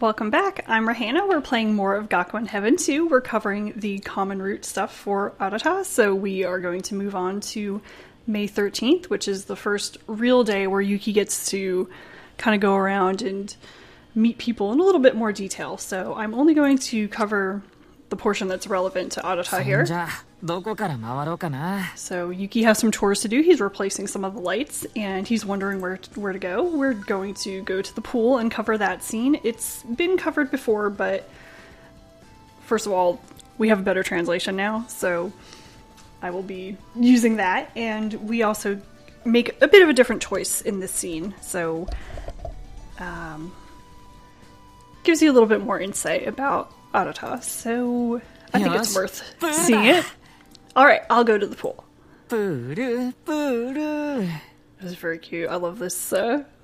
Welcome back. I'm Rahana. We're playing more of Gakuen Heaven 2. We're covering the common root stuff for Arata, so we are going to move on to May 13th, which is the first real day where Yuki gets to kind of go around and meet people in a little bit more detail. So I'm only going to cover the portion that's relevant to Arata here. So Yuki has some chores to do. He's replacing some of the lights, and he's wondering where to go. We're going to go to the pool and cover that scene. It's been covered before, but first of all, we have a better translation now, so I will be using that. And we also make a bit of a different choice in this scene, so gives you a little bit more insight about Arata. So I think it's worth seeing it. Alright, I'll go to the pool. This is very cute. I love this,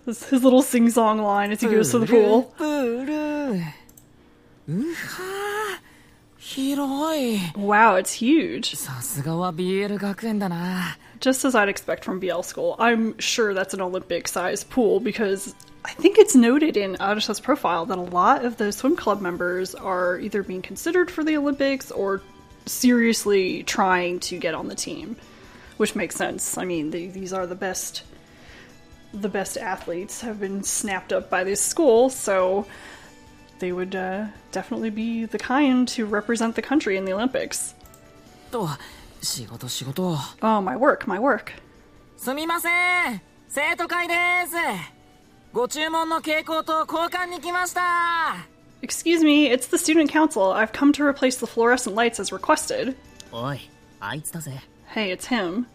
his little sing-song line as he goes to the pool. Wow, it's huge. Just as I'd expect from BL school. I'm sure that's an Olympic-sized pool because I think it's noted in Arata's profile that a lot of the swim club members are either being considered for the Olympics or seriously trying to get on the team, which makes sense. I mean, these are the best athletes have been snapped up by this school, so they would definitely be the kind to represent the country in the Olympics. Oh, my work. すみません、生徒会です。ご注文の蛍光灯交換に来ました。 Excuse me, it's the student council. I've come to replace the fluorescent lights as requested. おい、あいつだぜ。 Hey, it's him.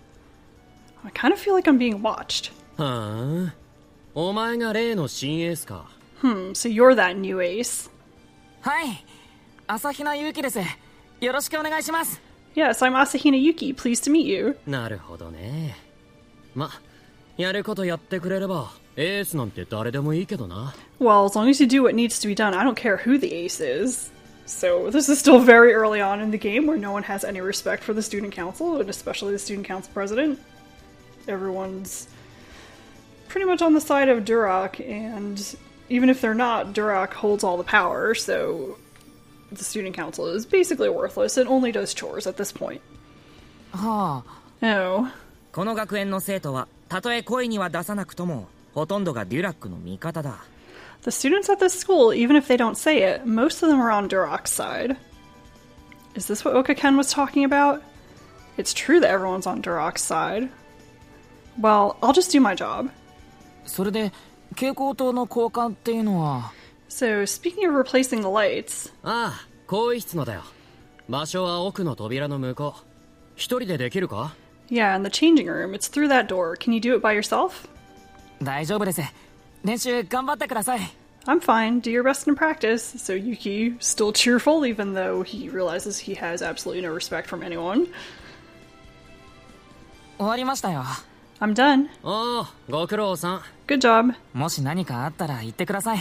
I kind of feel like I'm being watched. はあ、お前が例の新エースか。So you're that new ace. はい、朝比奈ゆうきです。よろしくお願いします。 Yes, I'm Asahina Yuki. Pleased to meet you. なるほどね。ま、やることやってくれれば、エースなんて誰でもいいけどな。 Well, as long as you do what needs to be done, I don't care who the ace is. So this is still very early on in the game where no one has any respect for the student council, and especially the student council president. Everyone's pretty much on the side of Durak, and even if they're not, Durak holds all the power, so the student council is basically worthless. It only does chores at this point. はあ。Oh. この学園の生徒は、たとえ声には出さなくとも、ほとんどがデュラックの味方だ。 The students at this school, even if they don't say it, most of them are on Durak's side. Is this what Okaken was talking about? It's true that everyone's on Durak's side. Well, I'll just do my job. それで、蛍光灯の交換っていうのは... So, speaking of replacing the lights... ああ、更衣室のだよ。場所は奥の扉の向こう。一人でできるか? Yeah, in the changing room. It's through that door. Can you do it by yourself? 大丈夫です。練習頑張ってください。 I'm fine. Do your best in practice. So Yuki, still cheerful, even though he realizes he has absolutely no respect from anyone. 終わりましたよ。 I'm done. おお、ご苦労さん。 Good job. もし何かあったら言ってください。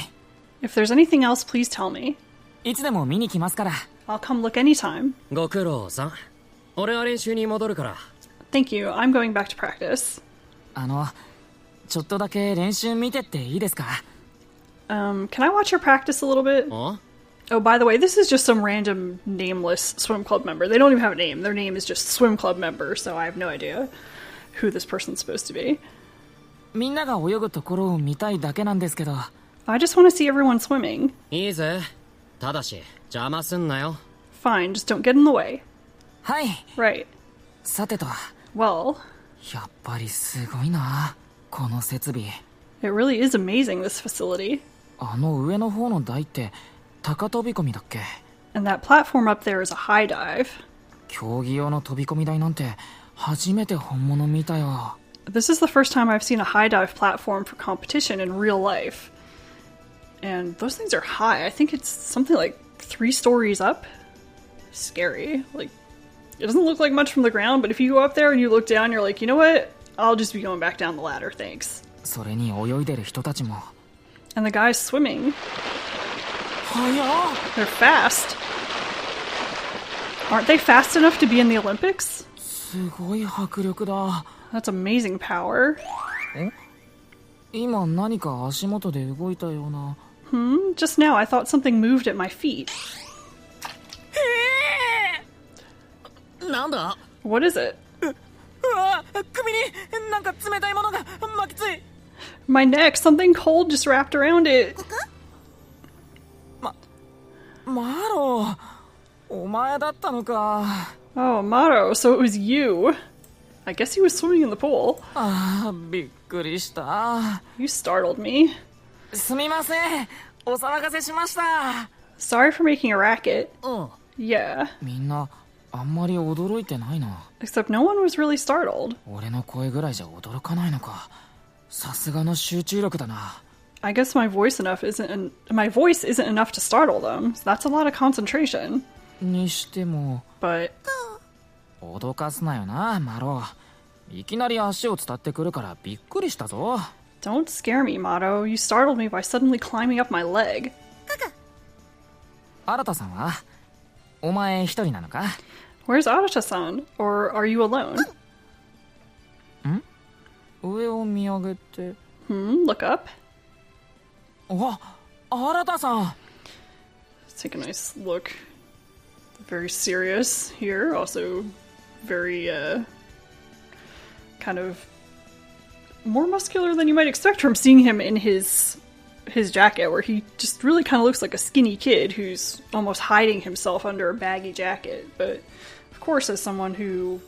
If there's anything else, please tell me. いつでも見に来ますから。 I'll come look anytime. ご苦労さん。俺は練習に戻るから。 Thank you. I'm going back to practice. ちょっとだけ練習見てっていいですか? Can I watch your practice a little bit? Huh? Oh, by the way, this is just some random nameless swim club member. They don't even have a name. Their name is just swim club member, so I have no idea who this person's supposed to be. みんなが泳ぐところを見たいだけなんですけど。 I just want to see everyone swimming. いいぜ。ただし、邪魔すんなよ。 Fine, just don't get in the way. はい。 Right. さてと。 Well... やっぱりすごいな、この設備。 It really is amazing, this facility. あの上の方の台って高飛び込みだっけ? And that platform up there is a high dive. 競技用の飛び込み台なんて初めて本物見たよ。 This is the first time I've seen a high dive platform for competition in real life. And those things are high. I think it's something like 3 stories up. Scary. Like, it doesn't look like much from the ground, but if you go up there and you look down, you're like, you know what? I'll just be going back down the ladder, thanks. それに泳いでる人たちも。 And the guys swimming. 速っ! They're fast. Aren't they fast enough to be in the Olympics? すごい迫力だ。 That's amazing power. 今何か足元で動いたような。Just now I thought something moved at my feet. なんだ What is it? うわ首になんか冷たいものが巻きつい My neck, something cold just wrapped around it. マロお前だったのか Oh, Maro, so it was you. I guess he was swimming in the pool. ああびっくりした You startled me. すみませんお騒がせしました Sorry for making a racket. うん Yeah, みんなあんまり驚いてないな except no one was really startled. 俺の声ぐらいじゃ驚かないのかさすがの集中力だな I guess my voice isn't enough to startle them. So that's a lot of concentration. にしても But 脅かすなよなマロいきなり足を伝ってくるからびっくりしたぞ don't scare me, Mato. You startled me by suddenly climbing up my leg. 新さんはお前一人なのか Where's Arata-san? Or are you alone? 上を見上げて Look up. あ新さん Let's take a nice look. Very serious here. Also very, kind of more muscular than you might expect from seeing him in his jacket, where he just really kind of looks like a skinny kid who's almost hiding himself under a baggy jacket. But of course, as someone who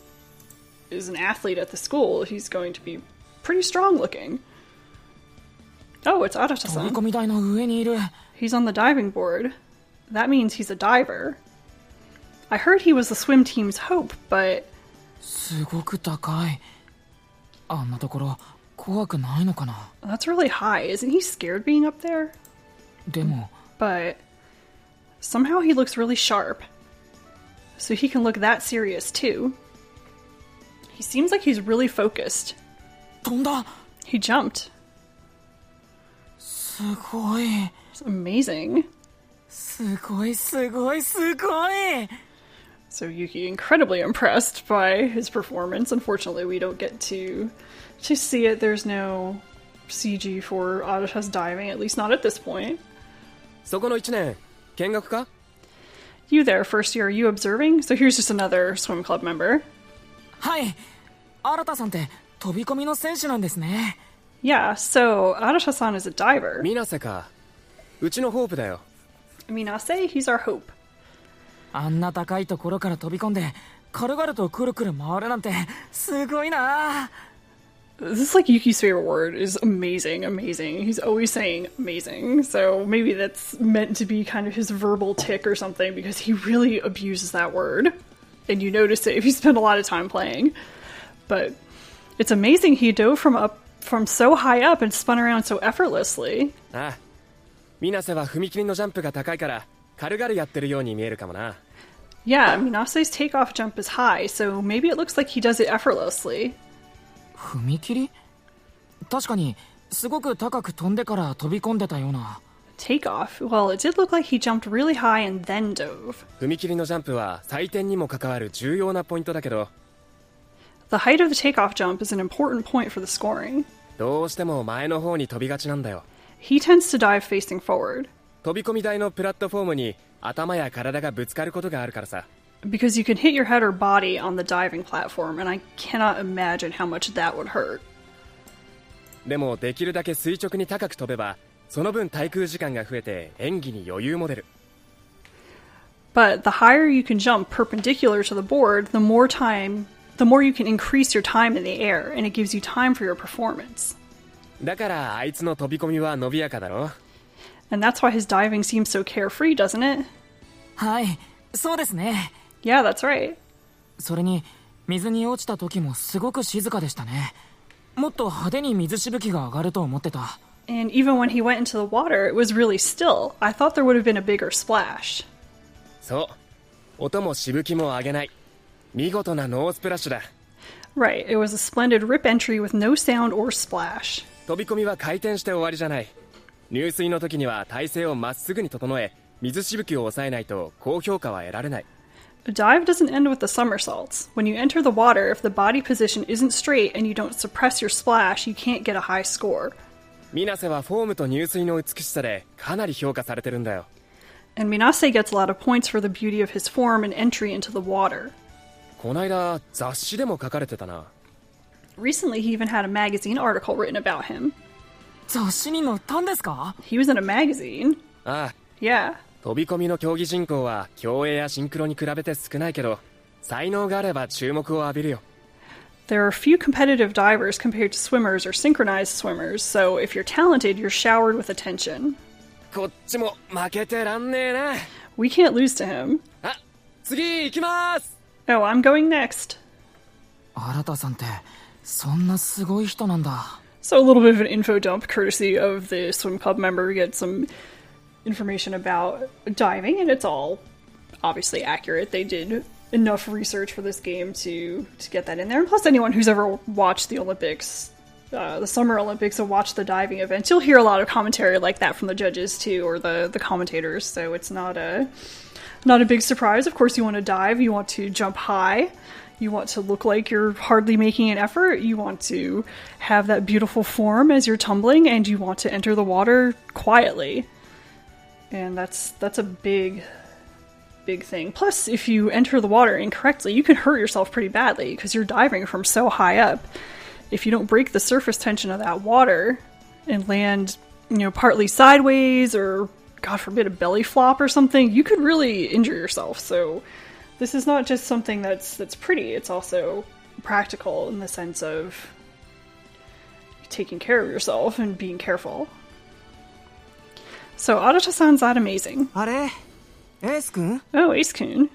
is an athlete at the school, he's going to be pretty strong looking. Oh, it's 飛び Arata-san. 込み台の上にいる He's on the diving board. That means he's a diver. I heard he was the swim team's hope, but すごく高いあんなところ怖くないのかな that's really high. Isn't he scared being up there? でも But somehow he looks really sharp. So he can look that serious too. He seems like he's really focused. 飛んだ He jumped. すごい It's amazing. すごいすごいすごい So Yuki incredibly impressed by his performance. Unfortunately, we don't get to see it. There's no CG for Arata's diving, at least not at this point. そこの1年見学か You there, first year, are you observing? So here's just another swim club member. はい新さんって飛び込みの選手なんですね Yeah, so Arata-san is a diver. 水瀬かうちのホープだよ Minase, he's our hope. あんな高いところから飛び込んで軽々とくるくる回るなんてすごいな This is like Yuki's favorite word is amazing, amazing. He's always saying amazing. So maybe that's meant to be kind of his verbal tick or something because he really abuses that word. And you notice it if you spend a lot of time playing. But it's amazing he dove from so high up and spun around so effortlessly. ああ水瀬は踏切のジャンプが高いから軽々やってるように見えるかもな Yeah, Minase's takeoff jump is high, so maybe it looks like he does it effortlessly. 踏切確かにすごく高く飛んでから飛び込んでたような Takeoff? Well, it did look like he jumped really high and then dove. 踏切のジャンプは採点にも関わる重要なポイントだけど The height of the takeoff jump is an important point for the scoring. どうしても前の方に飛びがちなんだよ He tends to dive facing forward. 飛び込み台のプラットフォームに頭や体がぶつかることがあるからさ Because you can hit your head or body on the diving platform, and I cannot imagine how much that would hurt. でもできるだけ垂直に高く飛べばその分滞空時間が増えて演技に余裕も出る But the higher you can jump perpendicular to the board, the more you can increase your time in the air, and it gives you time for your performance. だからあいつの飛び込みは伸びやかだろ And that's why his diving seems so carefree, doesn't it? はいそうですね Yeah, that's right. それに水に落ちた時もすごく静かでしたねもっと派手に水しぶきが上がると思ってた And even when he went into the water, it was really still. I thought there would have been a bigger splash. そう音もしぶきも上げない見事なノースプラッシュだ Right, it was a splendid rip entry with no sound or splash. 飛び込みは回転して終わりじゃない入水の時には体勢をまっすぐに整え水しぶきを抑えないと高評価は得られない A dive doesn't end with the somersaults. When you enter the water, if the body position isn't straight and you don't suppress your splash, you can't get a high score. 水瀬はフォームと入水の美しさでかなり評価されてるんだよ。 And Minase gets a lot of points for the beauty of his form and entry into the water. こないだ雑誌でも書かれてたな。 Recently, he even had a magazine article written about him. 雑誌に載ったんですか？ He was in a magazine. ああ、 Yeah. 飛び込みの競技人口は競泳やシンクロに比べて少ないけど、才能があれば注目を浴びるよ。 There are few competitive divers compared to swimmers or synchronized swimmers, so if you're talented, you're showered with attention. こっちも負けてらんねえな。 We can't lose to him. あ、次行きます。 Oh, I'm going next. 新さんってそんなすごい人なんだ。 So a little bit of an info dump courtesy of the swim club member. We get some information about diving, and it's all obviously accurate. They did enough research for this game to get that in there. And plus, anyone who's ever watched the Olympics, the Summer Olympics, and watched the diving events, you'll hear a lot of commentary like that from the judges too, or the commentators. So it's not a big surprise. Of course, you want to dive, you want to jump high, you want to look like you're hardly making an effort, you want to have that beautiful form as you're tumbling, and you want to enter the water quietly. And that's a big thing. Plus, if you enter the water incorrectly, you can hurt yourself pretty badly because you're diving from so high up. If you don't break the surface tension of that water and land, partly sideways or, God forbid, a belly flop or something, you could really injure yourself. So this is not just something that's pretty, it's also practical in the sense of taking care of yourself and being careful. So Arata-san's that amazing. あれ？エース君？ Oh, Ace-kun.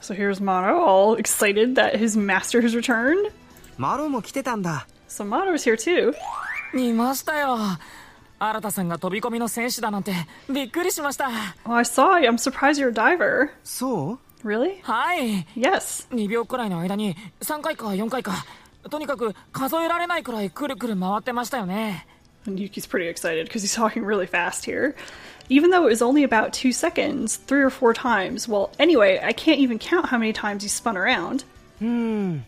So here's Maro, all excited that his master has returned. マロも来てたんだ。 So Maro's here too. 見ましたよ。新さんが飛び込みの選手だなんてびっくりしました。 Oh, I saw you. I'm surprised you're a diver. そう？ Really? はい。 Yes. 2秒くらいの間に3回か4回か、とにかく数えられないくらいくるくる回ってましたよね。 And Yuki's pretty excited because he's talking really fast here. Even though it was only about 2 seconds, 3 or 4 times. Well, anyway, I can't even count how many times he spun around. 3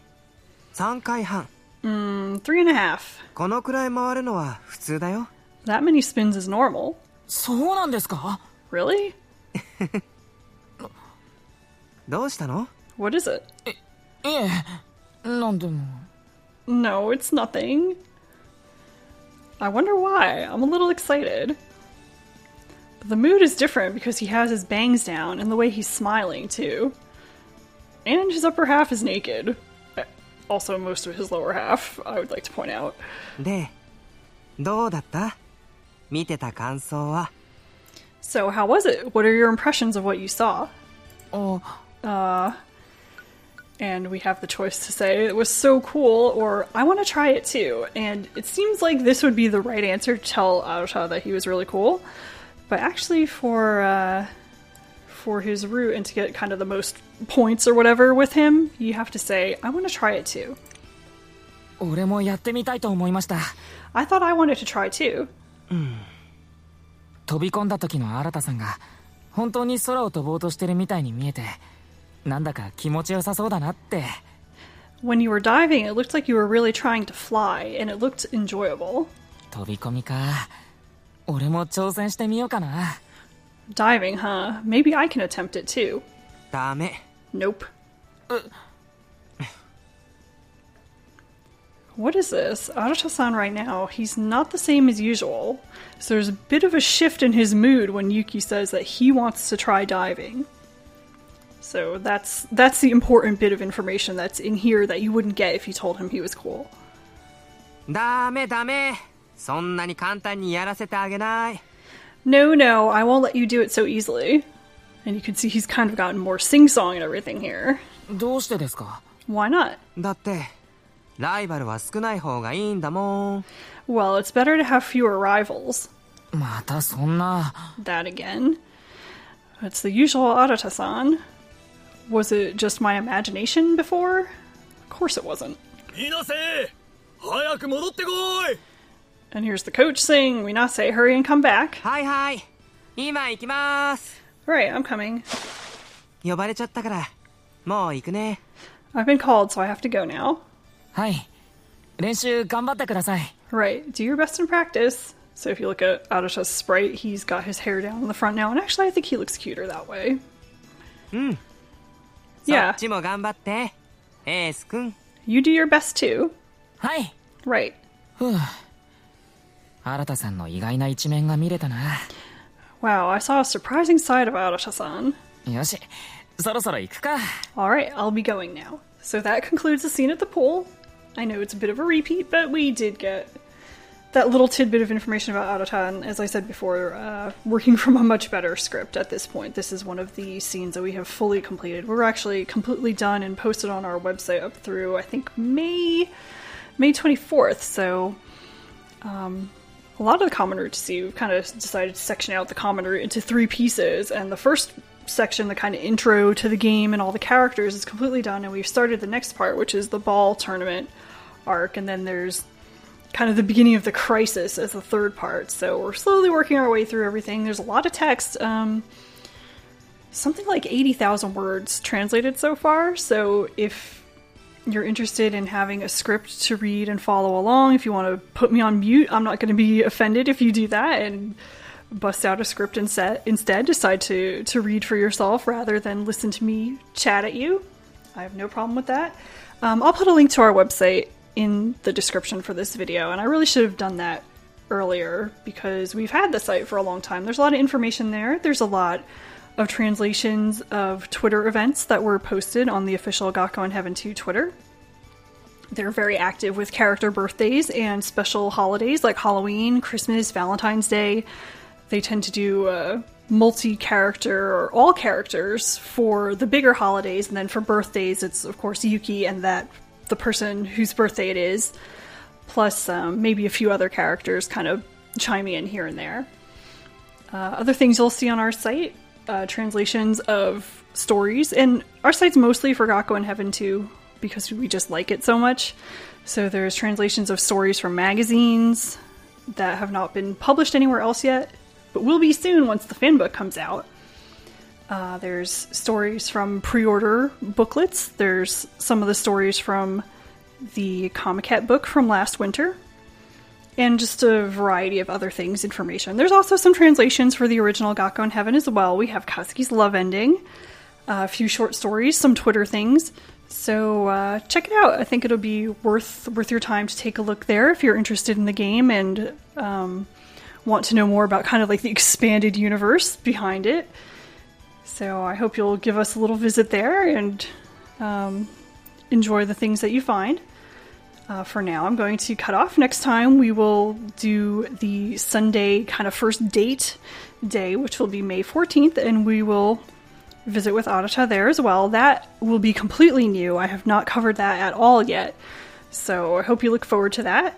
回半。3.5. このくらい回るのは普通だよ。 That many spins is normal. そうなんですか？ Really? どうしたの？ What is it? いえ、なんでも。 No, it's nothing. I wonder why. I'm a little excited. But the mood is different because he has his bangs down and the way he's smiling, too. And his upper half is naked. Also, most of his lower half, I would like to point out. で、どうだった？見てた感想は？ So, how was it? What are your impressions of what you saw? And we have the choice to say, it was so cool, or I want to try it too. And it seems like this would be the right answer to tell Arata that he was really cool. But actually for his route and to get kind of the most points or whatever with him, you have to say, I want to try it too. 俺もやってみたいと思いました。 I thought I wanted to try too. 飛び込んだ時の新さんが本当に空を飛ぼうとしてるみたいに見えて、なんだか気持ちよさそうだなって。 When you were diving, it looked like you were really trying to fly, and it looked enjoyable. 飛び込みか。俺も挑戦してみようかな。 Diving, huh? Maybe I can attempt it too. ダメ。 Nope. What is this? Arata-san right now, he's not the same as usual. So there's a bit of a shift in his mood when Yuki says that he wants to try diving. So that's the important bit of information that's in here that you wouldn't get if you told him he was cool. ダメダメ。そんなに簡単にやらせてあげない。 No, no, I won't let you do it so easily. And you can see he's kind of gotten more sing-song and everything here. どうしてですか？ Why not? だってライバルは少ない方がいいんだもん。 Well, it's better to have fewer rivals. またそんな。 That again. It's the usual Arata-san. Was it just my imagination before? Of course it wasn't. 水瀬、早く戻ってこい。 And here's the coach saying, Minase, hurry and come back. はいはい。今行きます。 Right, I'm coming. 呼ばれちゃったからもう行くね。 I've been called, so I have to go now. はい。練習頑張ってください。 Right, do your best in practice. So if you look at Arata's sprite, he's got his hair down in the front now, and actually I think he looks cuter that way. そ Yeah, っちも頑張って、エースくん。 you do your best too. はい。 Right. 新さんの意外な一面が見れたな。 Wow, I saw a surprising side of Arata-san. よし、そろそろ行くか。 Alright, I'll be going now. So that concludes the scene at the pool. I know it's a bit of a repeat, but we did get that little tidbit of information about Arata, and as I said before, working from a much better script at this point. This is one of the scenes that we have fully completed. We're actually completely done and posted on our website up through, I think, May 24th, so a lot of the common route to see, we've kind of decided to section out the common route into 3 pieces, and the first section, the kind of intro to the game and all the characters, is completely done, and we've started the next part, which is the ball tournament arc, and then there's kind of the beginning of the crisis as the third part. So we're slowly working our way through everything. There's a lot of text, something like 80,000 words translated so far, so if you're interested in having a script to read and follow along, if you want to put me on mute, I'm not going to be offended if you do that and bust out a script instead, decide to read for yourself rather than listen to me chat at you. I have no problem with that. I'll put a link to our website in the description for this video, and I really should have done that earlier because we've had the site for a long time. There's a lot of information there. There's a lot of translations of Twitter events that were posted on the official Gakuen Heaven 2 Twitter. They're very active with character birthdays and special holidays like Halloween, Christmas, Valentine's Day. They tend to do multi-character or all characters for the bigger holidays, and then for birthdays it's of course Yuki and the person whose birthday it is, plus maybe a few other characters kind of chiming in here and there. Other things you'll see on our site, translations of stories, and our site's mostly for Gakuen Heaven 2 because we just like it so much. So there's translations of stories from magazines that have not been published anywhere else yet, but will be soon once the fan book comes out. There's stories from pre-order booklets. There's some of the stories from the Comiket book from last winter. And just a variety of other things, information. There's also some translations for the original Gakuen Heaven as well. We have Kazuki's love ending, a few short stories, some Twitter things. So check it out. I think it'll be worth your time to take a look there if you're interested in the game and want to know more about kind of like the expanded universe behind it. So I hope you'll give us a little visit there and enjoy the things that you find. For now, I'm going to cut off. Next time we will do the Sunday kind of first date day, which will be May 14th, and we will visit with Arata there as well. That will be completely new. I have not covered that at all yet. So I hope you look forward to that,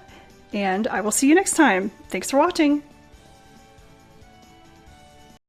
and I will see you next time. Thanks for watching!